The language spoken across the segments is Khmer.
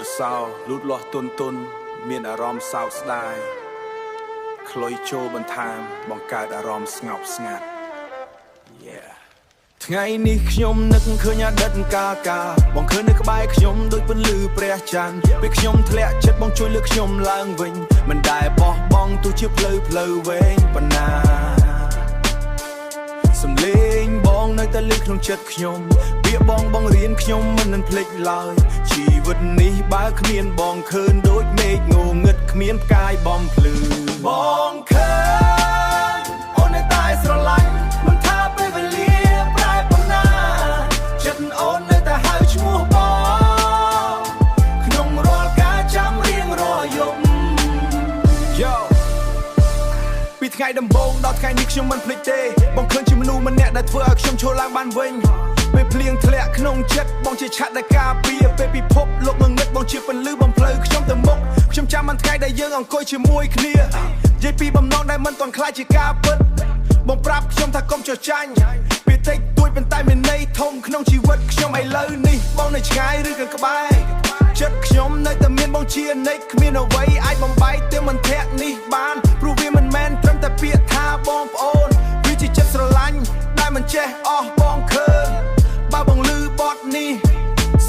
ត្រសោលូតលាស់ទុនមានអារម្មណ៍សោកស្ដាយខ្លុយចូលបន្ថែមបង្កើតអារម្មណ៍ស្ងប់ស្ងាត់ថ្ងៃនេះខ្ញុំនឹកឃើញអតីតកាលបងឃើញនៅក្បែរខ្ញុំដូចពន្លឺព្រះច័ន្ទពេលខ្ញុំធ្លាក់ចិត្តបងជួយលើកខ្ញុំឡើងវិញមិនដែលបោះបង់ទោះជាផ្លូវវែងប៉ុណ្ណាសំឡេងបងនៅតែលឺក្នុងចិត្តខ្ញុំពាក្យបងរៀនខ្ញុំមិននឹងភ្លេចឡើយជីវិតនេះបើគ្មានបងឃើញដូចមេឃងងឹតគ្មានផ្កាយបំភ្លឺបងឃើញអូននៅតែស្រឡាញ់មិនថាពេលវេលាប្រែប៉ុណ្ណាចិត្តអូននៅតែហៅឈ្មោះបងក្នុងរាល់ការចាំរៀងរាល់យប់ពីថ្ងៃដំបូងដល់ថ្ងៃនេះខ្ញុំមិនភ្លេចទេបងឃើញជាមនុស្សម្នាក់ដែលធ្វើឲ្យខ្ញុំឈរឡើងបានវិញពេលភ្លៀងធ្លាក់ក្នុងចិត្តបងជាឆាត់ដែលការពារពេលពិភពលោកងងឹតបងជាពន្លឺបំភ្លឺខ្ញុំទៅមុខខ្ញុំចាំមិនថ្ងៃដែលយើងអង្គុយជាមួយគ្នានិយាយពីបំណងដែលមិនទាន់ខ្លាចជាការពិតបងប្រាប់ខ្ញុំថាកុំចោះចាញ់ពេលតិចតួចប៉ុន្តែមានន័យធំក្នុងជីវិតខ្ញុំឥឡូវនេះបងនៅឆ្ងាយឬក៏ក្បែរចិត្តខ្ញុំនៅតែមានបងជានិច្ចគ្មានអ្វីអាចបំបែកទៅមិនធាក់នេះបានព្រោះវាមិនមែនត្រឹមតែពាក្យថាបងប្អូនវាជាចិត្តស្រឡាញ់ដែលមិនចេះអស់បងឃើញបើបងលឺបទនេះ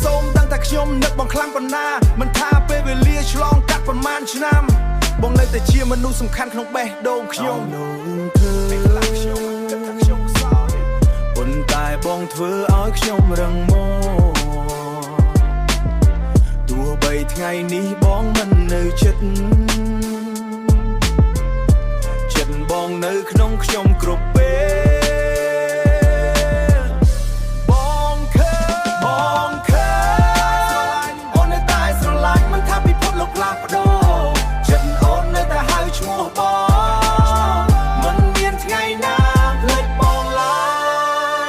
សូមដឹងថាខ្ញុំនឹកបងខ្លាំងប៉ុណ្ណាមិនថាពេលវេលាឆ្លងកាត់ប៉ុន្មានឆ្នាំបងនៅតែជាមនុស្សសំខាន់ក្នុងបេះដូងខ្ញុំពេលខ្លះខ្ញុំគិតថាខ្ញុំសោយប៉ុន្តែបងធ្វើឲ្យខ្ញុំរឹងមាំទោះបីថ្ងៃនេះបងមិននៅចិត្តបងនៅក្នុងខ្ញុំគ្រប់ពេលបងឃើញអូននៅតែស្រឡាញ់មិនថាពិភពលោកផ្លាស់ប្ដូរចិត្តអូននៅតែហៅឈ្មោះបងមិនមានថ្ងៃណាភ្លេចបងឡើ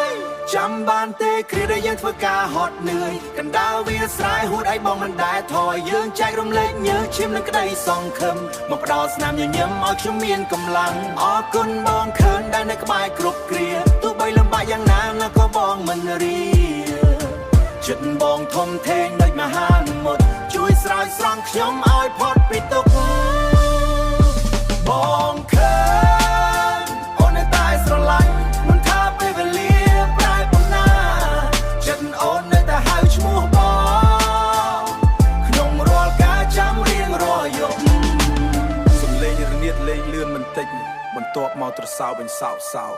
យចាំបានទេគ្រាដែលយើងធ្វើការហត់នឿយកណ្ដាលវាស្រែហួតឲ្យបងមិនដែលថយយើងចែករំលែកញើសឈាមនឹងក្តីសង្ឃឹមមកផ្ដល់ស្នាមញញឹមឲ្យខ្ញុំមានកម្លាំងអរគុណបងឃើញដែលនៅក្បែរគ្រប់គ្រាទោះបីលំបាកយ៉ាងណាណាក៏បងមិនរីចិត្តបងធំធេងដូចមហាមុទ្រជួយស្រោចស្រង់ខ្ញុំឲ្យផុតពីទុក្ខបងឃើញអូននៅតែស្រឡាញ់មិនថាពេលវេលាប្រែប៉ុណ្ណាចិត្តអូននៅតែហៅឈ្មោះបងក្នុងរាល់ការចាំរៀងរាល់យប់សំឡេងរនាតលេងលឿនបន្តិចបន្ទាប់មកត្រសោវិញសោក